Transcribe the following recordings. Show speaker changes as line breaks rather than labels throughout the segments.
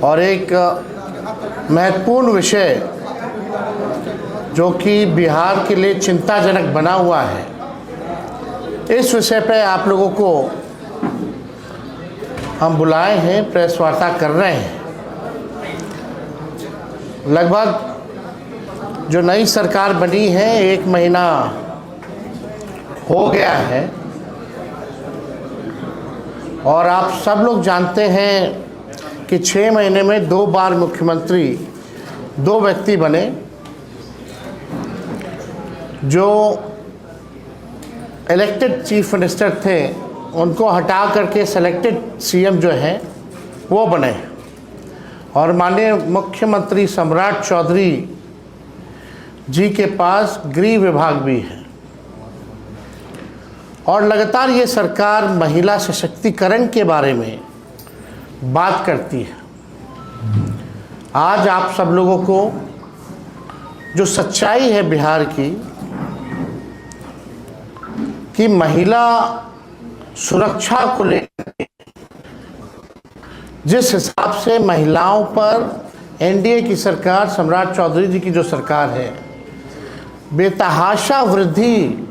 और एक महत्वपूर्ण विषय जो कि बिहार के लिए चिंताजनक बना हुआ है, इस विषय पर आप लोगों को हम बुलाए हैं, प्रेस वार्ता कर रहे हैं। लगभग जो नई सरकार बनी है 1 महीना हो गया है और आप सब लोग जानते हैं कि 6 महीने में 2 बार मुख्यमंत्री 2 व्यक्ति बने। जो इलेक्टेड चीफ मिनिस्टर थे उनको हटा करके सेलेक्टेड सीएम जो हैं वो बने और माननीय मुख्यमंत्री सम्राट चौधरी जी के पास गृह विभाग भी है और लगातार ये सरकार महिला सशक्तिकरण के बारे में बात करती है। आज आप सब लोगों को जो सच्चाई है बिहार की कि महिला सुरक्षा को लेकर जिस हिसाब से महिलाओं पर एनडीए की सरकार, सम्राट चौधरी जी की जो सरकार है, बेतहाशा वृद्धि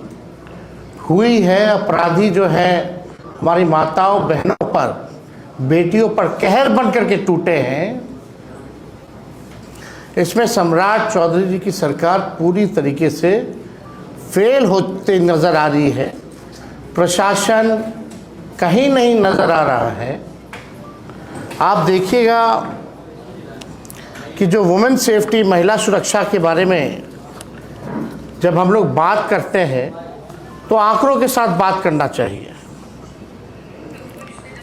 हुई है। अपराधी जो है हमारी माताओं बहनों पर, बेटियों पर कहर बन करके टूटे हैं। इसमें सम्राट चौधरी जी की सरकार पूरी तरीके से फेल होते नज़र आ रही है। प्रशासन कहीं नहीं नज़र आ रहा है। आप देखिएगा कि जो वुमेन सेफ्टी, महिला सुरक्षा के बारे में जब हम लोग बात करते हैं तो आंकड़ों के साथ बात करना चाहिए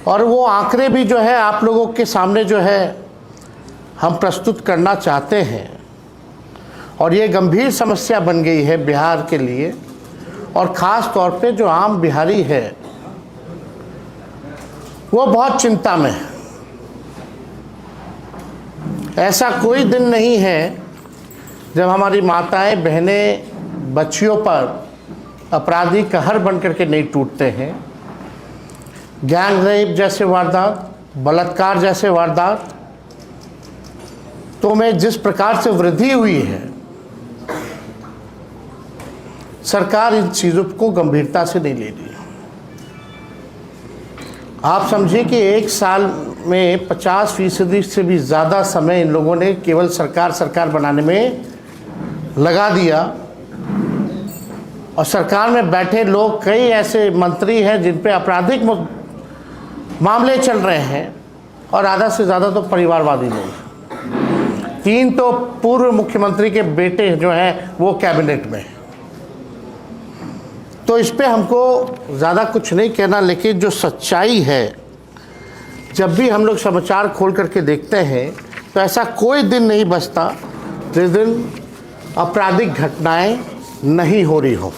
और वो आंकड़े भी जो है आप लोगों के सामने जो है हम प्रस्तुत करना चाहते हैं। और ये गंभीर समस्या बन गई है बिहार के लिए और ख़ास तौर पे जो आम बिहारी है वो बहुत चिंता में है। ऐसा कोई दिन नहीं है जब हमारी माताएं, बहनें, बच्चियों पर अपराधी कहर बन करके नहीं टूटते हैं। गैंग रेप जैसे वारदात, बलात्कार जैसे वारदात तो में जिस प्रकार से वृद्धि हुई है, सरकार इन चीज़ों को गंभीरता से नहीं ले रही। आप समझिए कि 1 साल में 50% से भी ज़्यादा समय इन लोगों ने केवल सरकार बनाने में लगा दिया और सरकार में बैठे लोग, कई ऐसे मंत्री हैं जिन पे आपराधिक मामले चल रहे हैं और आधा से ज़्यादा तो परिवारवादी लोग। 3 तो पूर्व मुख्यमंत्री के बेटे जो हैं वो कैबिनेट में। तो इस पे हमको ज़्यादा कुछ नहीं कहना, लेकिन जो सच्चाई है, जब भी हम लोग समाचार खोल करके देखते हैं तो ऐसा कोई दिन नहीं बचता जिस दिन आपराधिक घटनाएं नहीं हो रही हो।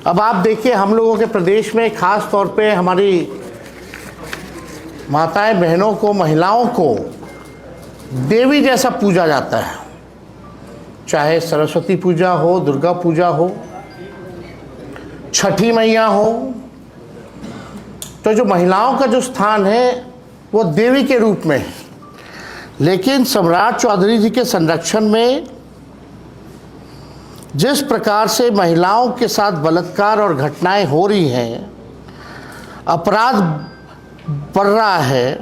अब आप देखिए, हम लोगों के प्रदेश में ख़ास तौर पे हमारी माताएं, बहनों को, महिलाओं को देवी जैसा पूजा जाता है। चाहे सरस्वती पूजा हो, दुर्गा पूजा हो, छठी मैया हो, तो जो महिलाओं का जो स्थान है वो देवी के रूप में है। लेकिन सम्राट चौधरी जी के संरक्षण में जिस प्रकार से महिलाओं के साथ बलात्कार और घटनाएं हो रही हैं, अपराध बढ़ रहा है,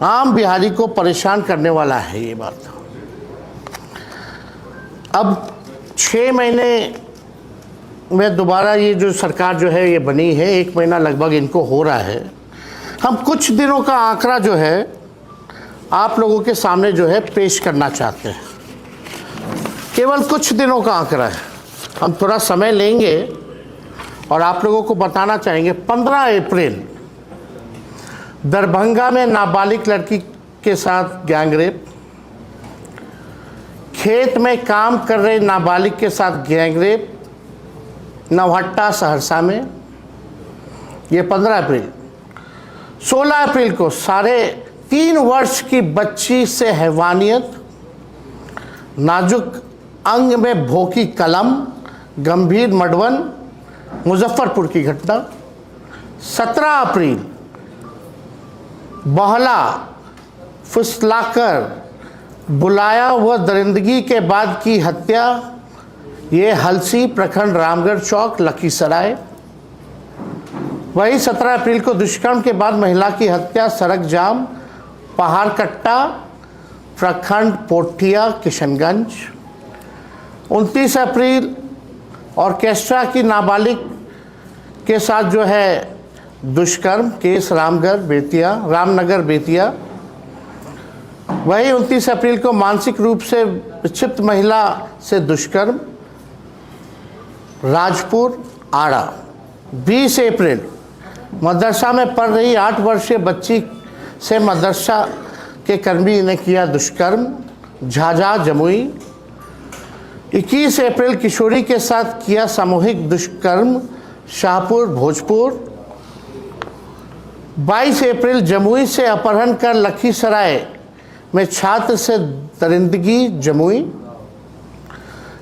आम बिहारी को परेशान करने वाला है ये बात। अब 6 महीने में दोबारा ये जो सरकार जो है ये बनी है, 1 महीना लगभग इनको हो रहा है। हम कुछ दिनों का आंकड़ा जो है आप लोगों के सामने जो है पेश करना चाहते हैं। केवल कुछ दिनों का आंकड़ा है। हम थोड़ा समय लेंगे और आप लोगों को बताना चाहेंगे। 15 अप्रैल दरभंगा में नाबालिग लड़की के साथ गैंगरेप, खेत में काम कर रहे नाबालिग के साथ गैंगरेप नवहट्टा सहरसा में, ये 15 अप्रैल। 16 अप्रैल को 3.5 वर्ष की बच्ची से हैवानियत, नाजुक अंग में भोंकी कलम, गंभीर मडवन, मुजफ्फरपुर की घटना। 17 अप्रैल बहला फुसलाकर बुलाया व दरिंदगी के बाद की हत्या, ये हलसी प्रखंड रामगढ़ चौक लखीसराय। वही 17 अप्रैल को दुष्कर्म के बाद महिला की हत्या सड़क जाम पहाड़कट्टा प्रखंड पोठिया किशनगंज। 29 अप्रैल ऑर्केस्ट्रा की नाबालिग के साथ जो है दुष्कर्म केस रामनगर बेतिया। वही 29 अप्रैल को मानसिक रूप से विक्षिप्त महिला से दुष्कर्म राजपुर आड़ा। 20 अप्रैल मदरसा में पढ़ रही 8 वर्षीय बच्ची से मदरसा के कर्मी ने किया दुष्कर्म झाझा जमुई। 21 अप्रैल किशोरी के साथ किया सामूहिक दुष्कर्म शाहपुर भोजपुर। 22 अप्रैल जमुई से अपहरण कर लखीसराय में छात्र से दरिंदगी जमुई।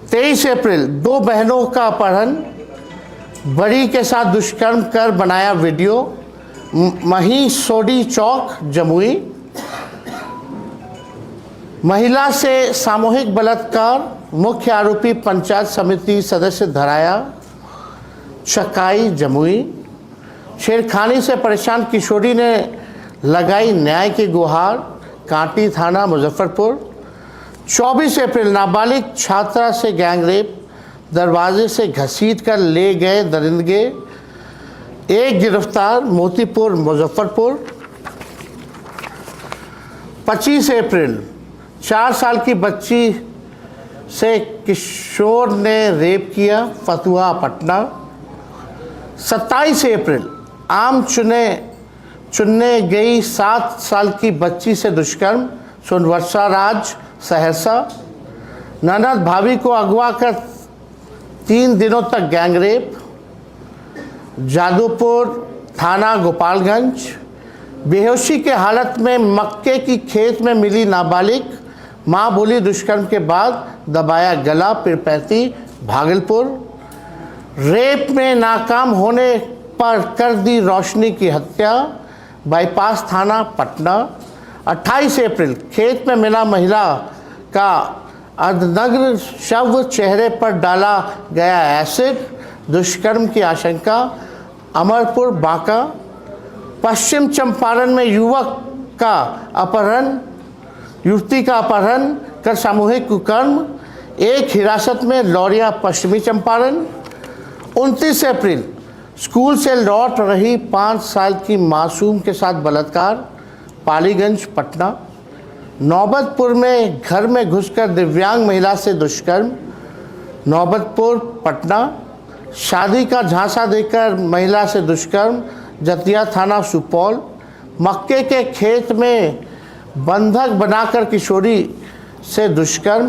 23 अप्रैल 2 बहनों का अपहरण, बड़ी के साथ दुष्कर्म कर बनाया वीडियो मही सोडी चौक जमुई। महिला से सामूहिक बलात्कार, मुख्य आरोपी पंचायत समिति सदस्य धराया चकाई जमुई। छेड़खानी से परेशान किशोरी ने लगाई न्याय की गुहार कांटी थाना मुजफ्फरपुर। 24 अप्रैल नाबालिग छात्रा से गैंगरेप, दरवाजे से घसीट कर ले गए दरिंदगे, एक गिरफ्तार मोतीपुर मुजफ्फरपुर। 25 अप्रैल 4 साल की बच्ची से किशोर ने रेप किया फतुहा पटना। 27 अप्रैल आम चुनने गई 7 साल की बच्ची से दुष्कर्म सोनवर्षा राज सहरसा। ननद भाभी को अगवा कर 3 दिनों तक गैंगरेप जादूपुर थाना गोपालगंज। बेहोशी के हालत में मक्के की खेत में मिली नाबालिग, मां बोली दुष्कर्म के बाद दबाया गला पीरपैंती भागलपुर। रेप में नाकाम होने पर कर दी रोशनी की हत्या बाईपास थाना पटना। 28 अप्रैल खेत में मिला महिला का अर्धनग्न शव, चेहरे पर डाला गया एसिड, दुष्कर्म की आशंका अमरपुर बांका। पश्चिम चंपारण में युवती का अपहरण कर सामूहिक कुकर्म, एक हिरासत में लौरिया पश्चिमी चंपारण। 29 अप्रैल स्कूल से लौट रही 5 साल की मासूम के साथ बलात्कार पालीगंज पटना। नौबतपुर में घर में घुसकर दिव्यांग महिला से दुष्कर्म नौबतपुर पटना। शादी का झांसा देकर महिला से दुष्कर्म जतिया थाना सुपौल। मक्के के खेत में बंधक बनाकर किशोरी से दुष्कर्म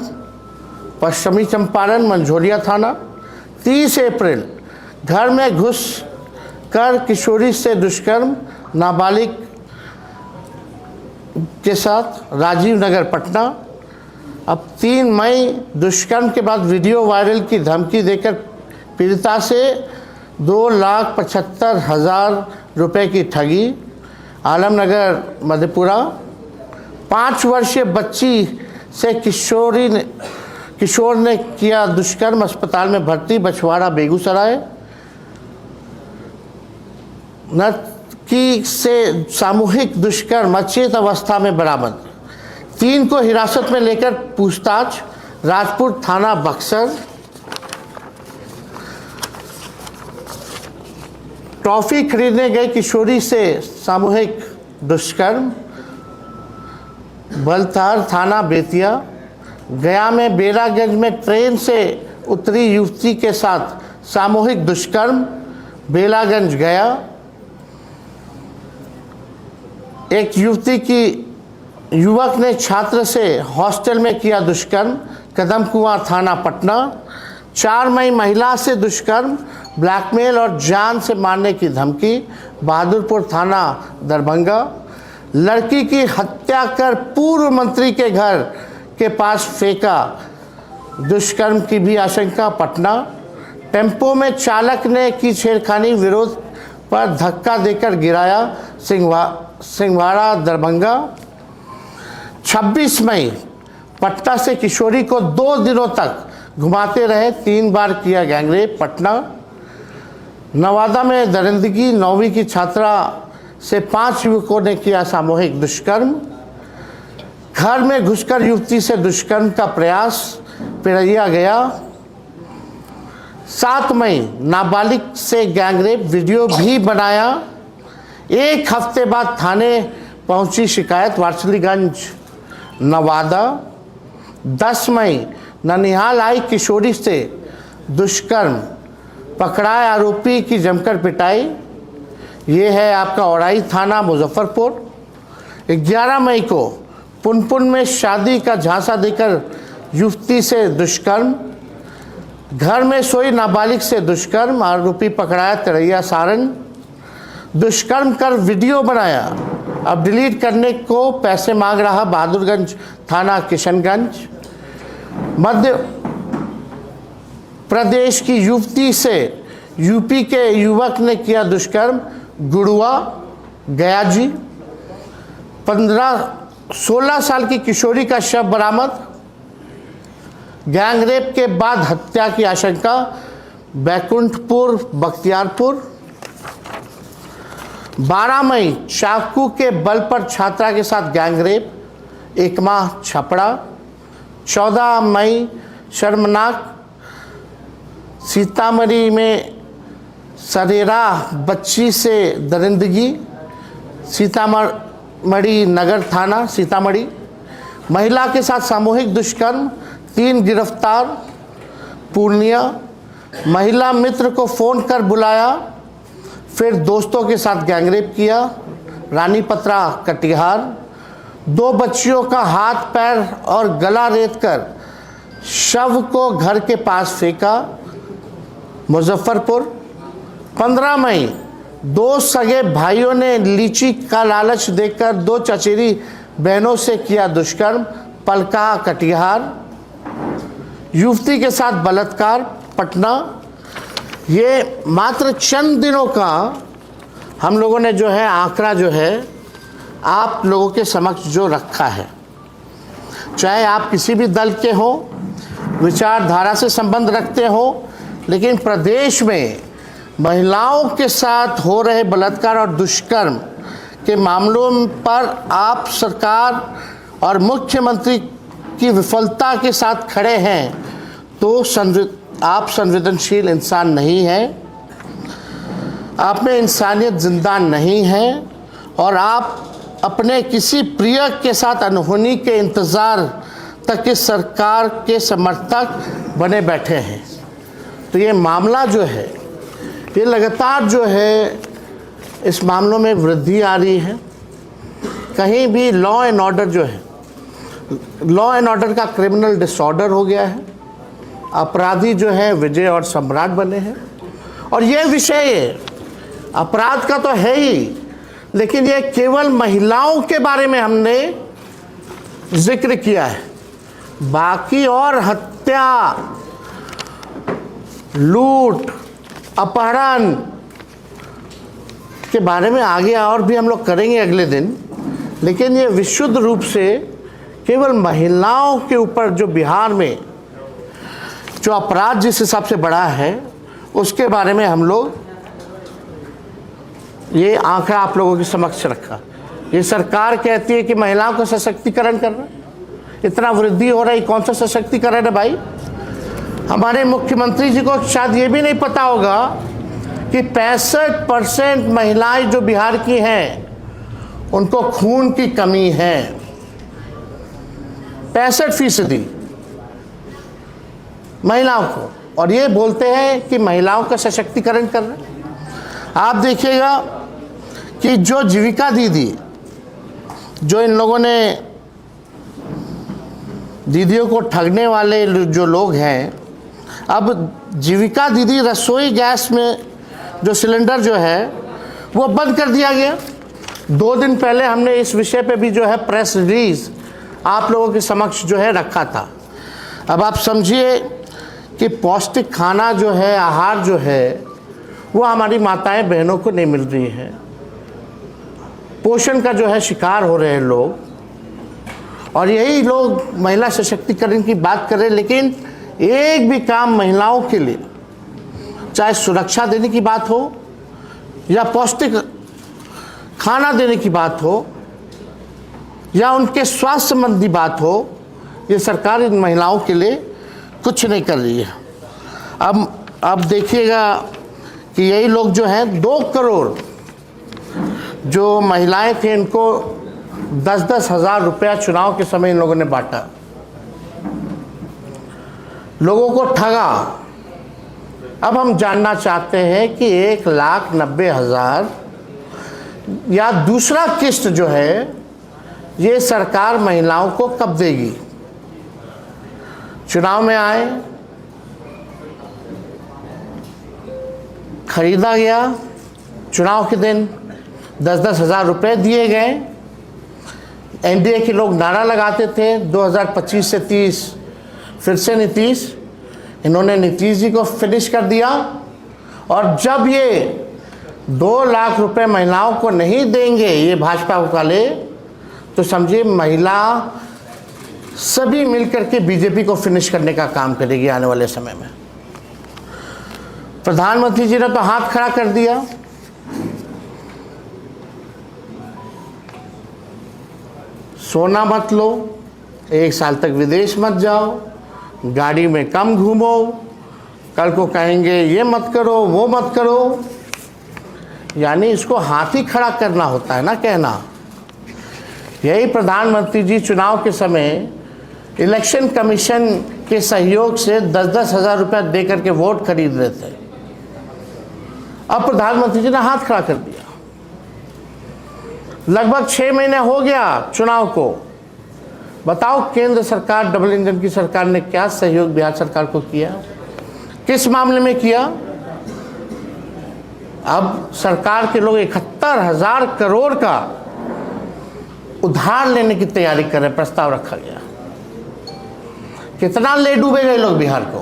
पश्चिमी चंपारण मंझोलिया थाना। 30 अप्रैल घर में घुस कर किशोरी से दुष्कर्म नाबालिग के साथ राजीव नगर पटना। अब 3 मई दुष्कर्म के बाद वीडियो वायरल की धमकी देकर पीड़िता से 2,75,000 रुपये की ठगी आलमनगर मधेपुरा। 5 वर्षीय बच्ची से किशोर ने किया दुष्कर्म, अस्पताल में भर्ती बछवाड़ा बेगूसराय। नर्तकी से सामूहिक दुष्कर्म अचेत अवस्था में बरामद, 3 को हिरासत में लेकर पूछताछ राजपुर थाना बक्सर। टॉफी खरीदने गए किशोरी से सामूहिक दुष्कर्म बलथार थाना बेतिया। गया में बेरागंज में ट्रेन से उतरी युवती के साथ सामूहिक दुष्कर्म बेलागंज गया। एक युवक ने छात्र से हॉस्टल में किया दुष्कर्म कदम कुआं थाना पटना। 4 मई महिला से दुष्कर्म, ब्लैकमेल और जान से मारने की धमकी बहादुरपुर थाना दरभंगा। लड़की की हत्या कर पूर्व मंत्री के घर के पास फेंका, दुष्कर्म की भी आशंका पटना। टेम्पो में चालक ने की छेड़खानी, विरोध पर धक्का देकर गिराया सिंहवाड़ा दरभंगा। 26 मई पटना से किशोरी को 2 दिनों तक घुमाते रहे, 3 बार किया गैंगरेप। पटना नवादा में दरिंदगी, 9वीं की छात्रा से 5 युवकों ने किया सामूहिक दुष्कर्म। घर में घुसकर युवती से दुष्कर्म का प्रयास, पिरैया गया। 7 मई नाबालिग से गैंगरेप, वीडियो भी बनाया। 1 हफ्ते बाद थाने पहुंची शिकायत, वारसलीगंज नवादा। 10 मई ननिहाल आई किशोरी से दुष्कर्म, पकड़ाए आरोपी की जमकर पिटाई। ये है आपका औराई थाना मुजफ्फरपुर। 11 मई को पुनपुन में शादी का झांसा देकर युवती से दुष्कर्म, घर में सोई नाबालिग से दुष्कर्म, आरोपी पकड़ाया तिरैया सारण। दुष्कर्म कर वीडियो बनाया, अब डिलीट करने को पैसे मांग रहा, बहादुरगंज थाना किशनगंज। मध्य प्रदेश की युवती से यूपी के युवक ने किया दुष्कर्म, गुड़ुआ गयाजी। 16 साल की किशोरी का शव बरामद, गैंगरेप के बाद हत्या की आशंका, बैकुंठपुर बख्तियारपुर। 12 मई चाकू के बल पर छात्रा के साथ गैंगरेप, एकमा छपड़ा। 14 मई शर्मनाक सीतामढ़ी में सरेरा बच्ची से दरिंदगी, सीतामढ़ी नगर थाना सीतामढ़ी। महिला के साथ सामूहिक दुष्कर्म, 3 गिरफ्तार। पूर्णिया महिला मित्र को फ़ोन कर बुलाया, फिर दोस्तों के साथ गैंगरेप किया। रानीपत्रा कटिहार 2 बच्चियों का हाथ पैर और गला रेत कर शव को घर के पास फेंका। मुजफ्फरपुर 15 मई 2 सगे भाइयों ने लीची का लालच देकर 2 चचेरी बहनों से किया दुष्कर्म। पलका कटिहार युवती के साथ बलात्कार पटना। ये मात्र चंद दिनों का हम लोगों ने जो है आंकड़ा जो है आप लोगों के समक्ष जो रखा है, चाहे आप किसी भी दल के हो, विचारधारा से संबंध रखते हो, लेकिन प्रदेश में महिलाओं के साथ हो रहे बलात्कार और दुष्कर्म के मामलों पर आप सरकार और मुख्यमंत्री की विफलता के साथ खड़े हैं, तो आप संवेदनशील इंसान नहीं हैं, आप में इंसानियत जिंदा नहीं है और आप अपने किसी प्रिय के साथ अनहोनी के इंतज़ार तक इस सरकार के समर्थक बने बैठे हैं। तो ये मामला जो है ये लगातार जो है इस मामलों में वृद्धि आ रही है। कहीं भी लॉ एंड ऑर्डर जो है, लॉ एंड ऑर्डर का क्रिमिनल डिसऑर्डर हो गया है। अपराधी जो है विजय और सम्राट बने हैं। और ये विषय अपराध का तो है ही, लेकिन ये केवल महिलाओं के बारे में हमने जिक्र किया है। बाकी और हत्या, लूट, अपहरण के बारे में आगे और भी हम लोग करेंगे अगले दिन, लेकिन ये विशुद्ध रूप से केवल महिलाओं के ऊपर जो बिहार में जो अपराध जिस हिसाब से बढ़ा है उसके बारे में हम लोग ये आंकड़ा आप लोगों के समक्ष रखा। ये सरकार कहती है कि महिलाओं का सशक्तिकरण कर रहा है, इतना वृद्धि हो रही, कौन सा सशक्तिकरण है भाई? हमारे मुख्यमंत्री जी को शायद ये भी नहीं पता होगा कि 65% महिलाएं जो बिहार की हैं उनको खून की कमी है। 65% महिलाओं को, और ये बोलते हैं कि महिलाओं का सशक्तिकरण कर रहे हैं। आप देखिएगा कि जो जीविका दीदी, जो इन लोगों ने दीदियों को ठगने वाले जो लोग हैं, अब जीविका दीदी रसोई गैस में जो सिलेंडर जो है वो बंद कर दिया गया। 2 दिन पहले हमने इस विषय पे भी जो है प्रेस रिलीज आप लोगों के समक्ष जो है रखा था। अब आप समझिए कि पौष्टिक खाना जो है, आहार जो है, वो हमारी माताएं बहनों को नहीं मिल रही है। पोषण का जो है शिकार हो रहे हैं लोग, और यही लोग महिला सशक्तिकरण की बात करें, लेकिन एक भी काम महिलाओं के लिए, चाहे सुरक्षा देने की बात हो या पौष्टिक खाना देने की बात हो या उनके स्वास्थ्य संबंधी बात हो, ये सरकार इन महिलाओं के लिए कुछ नहीं कर रही है। अब देखिएगा कि यही लोग जो हैं 2 करोड़ जो महिलाएं थे इनको 10-10 हज़ार रुपया चुनाव के समय इन लोगों ने बांटा, लोगों को ठगा। अब हम जानना चाहते हैं कि 1,90,000 या दूसरा किस्त जो है ये सरकार महिलाओं को कब देगी? चुनाव में आए, खरीदा गया, चुनाव के दिन 10-10 हज़ार रुपये दिए गए। एनडीए के लोग नारा लगाते थे 2025 से 30, फिर से नीतीश, इन्होंने नीतीश जी को फिनिश कर दिया। और जब ये 2 लाख रुपए महिलाओं को नहीं देंगे ये भाजपा वाले, तो समझिए महिला सभी मिलकर के बीजेपी को फिनिश करने का काम करेगी आने वाले समय में। प्रधानमंत्री जी ने तो हाथ खड़ा कर दिया। सोना मत लो, 1 साल तक विदेश मत जाओ, गाड़ी में कम घूमो, कल को कहेंगे ये मत करो वो मत करो। यानी इसको हाथ ही खड़ा करना होता है ना कहना। यही प्रधानमंत्री जी चुनाव के समय इलेक्शन कमीशन के सहयोग से 10-10 हज़ार रुपया दे करके वोट खरीद रहे थे। अब प्रधानमंत्री जी ने हाथ खड़ा कर दिया। लगभग 6 महीने हो गया चुनाव को। बताओ केंद्र सरकार, डबल इंजन की सरकार ने क्या सहयोग बिहार सरकार को किया, किस मामले में किया? अब सरकार के लोग 71,000 करोड़ का उधार लेने की तैयारी कर रहे, प्रस्ताव रखा गया। कितना ले डूबे गए लोग बिहार को,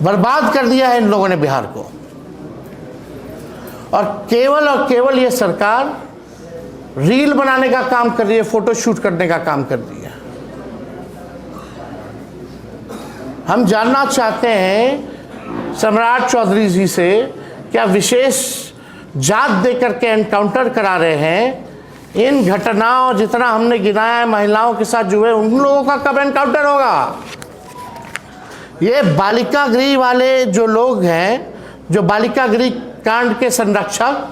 बर्बाद कर दिया है इन लोगों ने बिहार को। और केवल ये सरकार रील बनाने का काम कर रही है, फोटो शूट करने का काम कर रही है। हम जानना चाहते हैं सम्राट चौधरी जी से, क्या विशेष जात देकर के एनकाउंटर करा रहे हैं? इन घटनाओं जितना हमने गिनाया है महिलाओं के साथ जुए, उन लोगों का कब एनकाउंटर होगा? ये बालिका गृह वाले जो लोग हैं, जो बालिका गृह कांड के संरक्षक,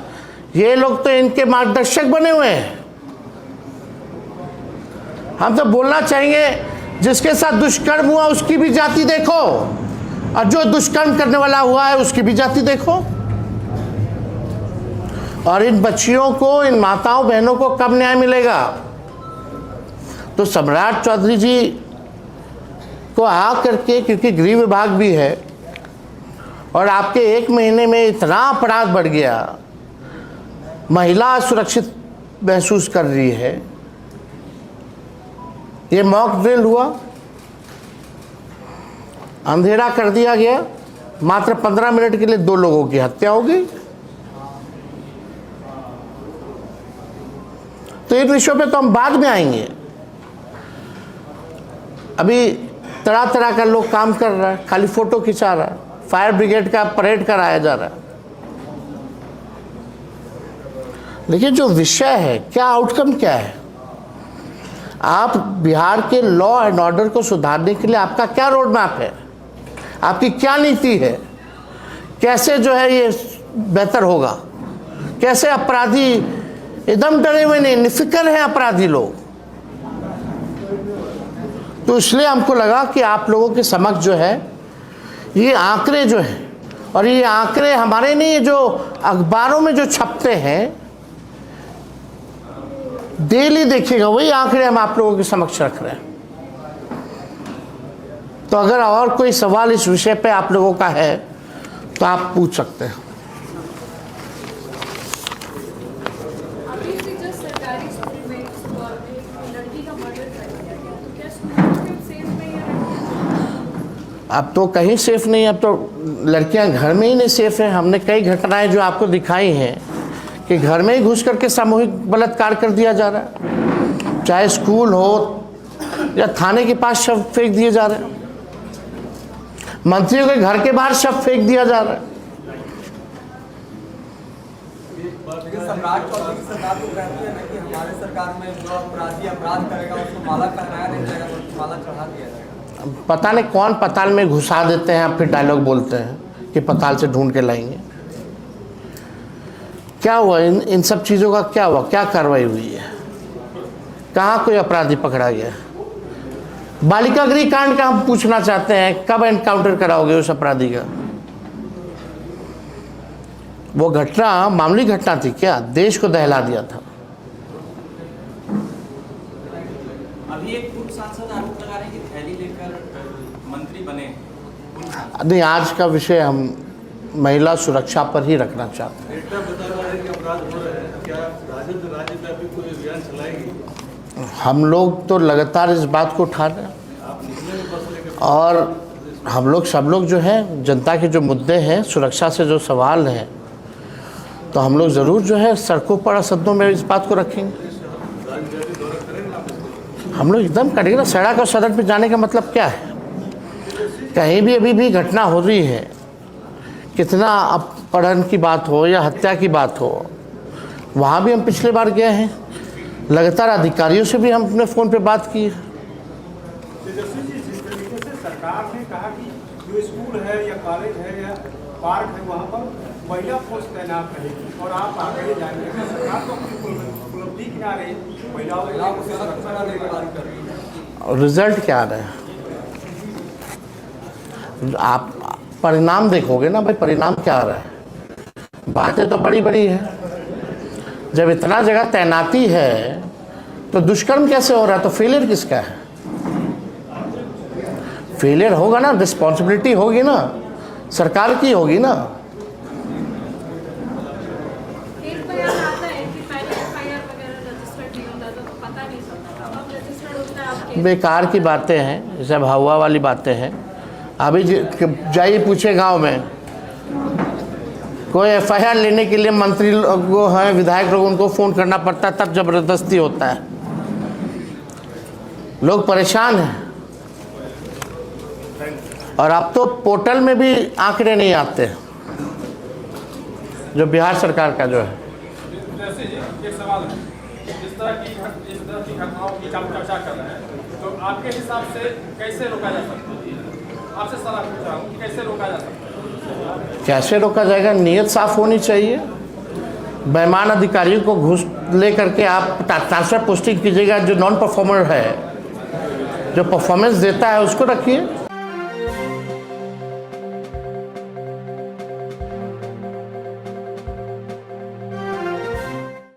ये लोग तो इनके मार्गदर्शक बने हुए हैं। हम तो बोलना चाहेंगे जिसके साथ दुष्कर्म हुआ उसकी भी जाति देखो, और जो दुष्कर्म करने वाला हुआ है उसकी भी जाति देखो। और इन बच्चियों को, इन माताओं बहनों को कब न्याय मिलेगा? तो सम्राट चौधरी जी को आ करके, क्योंकि गृह विभाग भी है और आपके 1 महीने में इतना अपराध बढ़ गया, महिला सुरक्षित महसूस कर रही है। ये मॉक ड्रिल हुआ, अंधेरा कर दिया गया, मात्र 15 मिनट के लिए 2 लोगों की हत्या हो गई। तो इन विषयों पे तो हम बाद में आएंगे। अभी तरह तरह का लोग काम कर रहा है, खाली फोटो खिंचा रहा है, फायर ब्रिगेड का परेड कराया जा रहा है। लेकिन जो विषय है, क्या आउटकम क्या है? आप बिहार के लॉ एंड ऑर्डर को सुधारने के लिए आपका क्या रोड मैप है? आपकी क्या नीति है? कैसे जो है ये बेहतर होगा? कैसे अपराधी एकदम डरे हुए नहीं, निफिकर हैं अपराधी लोग। तो इसलिए हमको लगा कि आप लोगों के समक्ष जो है ये आंकड़े जो हैं, और ये आंकड़े हमारे नहीं, जो अखबारों में जो छपते हैं डेली देखिएगा, वही आंकड़े हम आप लोगों के समक्ष रख रहे हैं। तो अगर और कोई सवाल इस विषय पे आप लोगों का है तो आप पूछ सकते हैं। अब तो कहीं सेफ नहीं, अब तो लड़कियां घर में ही नहीं सेफ हैं। हमने कई घटनाएं जो आपको दिखाई हैं कि घर में ही घुस करके सामूहिक बलात्कार कर दिया जा रहा है। चाहे स्कूल हो या थाने के पास शव फेंक दिए जा रहे हैं, मंत्रियों के घर के बाहर शव फेंक दिया जा रहा है।
सम्राट चौधरी की सरकार तो कहती है ना कि हमारे सरकार में जो अपराधी अपराध करेगा उसको माला पहनाया नहीं जाएगा, माला चढ़ा दिया जाएगा।
पता नहीं कौन पताल में घुसा देते हैं, फिर डायलॉग बोलते हैं कि पताल से ढूंढ के लाएंगे। क्या हुआ इन सब चीज़ों का? क्या हुआ? क्या कार्रवाई हुई है? कहाँ कोई अपराधी पकड़ा गया? बालिका गृह कांड का हम पूछना चाहते हैं, कब एनकाउंटर कराओगे उस अपराधी का? वो घटना मामूली घटना थी क्या? देश को दहला दिया था।
अभी एक पूर्व सांसद आरोप लगा रहे हैं कि थैली लेकर मंत्री बने।
नहीं, आज का विषय हम महिला सुरक्षा पर ही रखना चाहते हैं। हम लोग तो लगातार इस बात को उठा रहे हैं और हम लोग सब लोग जो है जनता के जो मुद्दे हैं, सुरक्षा से जो सवाल हैं, तो हम लोग ज़रूर जो है सड़कों पर और सदनों में इस बात को रखेंगे। हम लोग एकदम करेंगे ना। सड़क और सदन पर जाने का मतलब क्या है? कहीं भी अभी भी घटना हो रही है, कितना अपहरण की बात हो या हत्या की बात हो, वहाँ भी हम पिछले बार गए हैं। लगातार अधिकारियों से भी हम अपने फ़ोन पे बात की है।
सरकार ने कहा कि जो स्कूल है या कॉलेज है या पार्क है वहाँ पर महिला फोर्स तैनात रहेगी और आप आगे जाएंगे। सरकार तो अपनी उपलब्धि किनारे महिलाओं को कर रही है।
रिजल्ट क्या आ रहा है? आप परिणाम देखोगे ना भाई, परिणाम क्या आ रहा है। बातें तो बड़ी बड़ी है। जब इतना जगह तैनाती है तो दुष्कर्म कैसे हो रहा है? तो फेलियर किसका है? फेलियर होगा ना, रिस्पॉन्सिबिलिटी होगी ना, सरकार की होगी ना।
एक बयान आता है कि पहले एफआईआर वगैरह रजिस्टर्ड नहीं होता था तो पता नहीं चलता था, अब रजिस्टर्ड होता है। आपके
बेकार की बातें हैं, जैसे हवा वाली बातें हैं। अभी जाइए पूछे गांव में, कोई एफआईआर लेने के लिए मंत्री लोग हैं, विधायक लोग, उनको फ़ोन करना पड़ता है, तब ज़बरदस्ती होता है। लोग परेशान हैं। और अब तो पोर्टल में भी आंकड़े नहीं आते, जो बिहार सरकार का जो है।
एक सवाल है, इस तरह की घटनाओं की हम चर्चा कर रहे हैं, तो आपके हिसाब से कैसे रोका जा सकता है? आपसे सलाह पूछ रहा हूँ, कैसे रोका जा सकता है?
कैसे रोका जाएगा? नीयत साफ होनी चाहिए। बेईमान अधिकारियों को घूस ले करके आप ट्रांसफर पोस्टिंग कीजिएगा। जो नॉन परफॉर्मर है, जो परफॉर्मेंस देता है, उसको रखिए।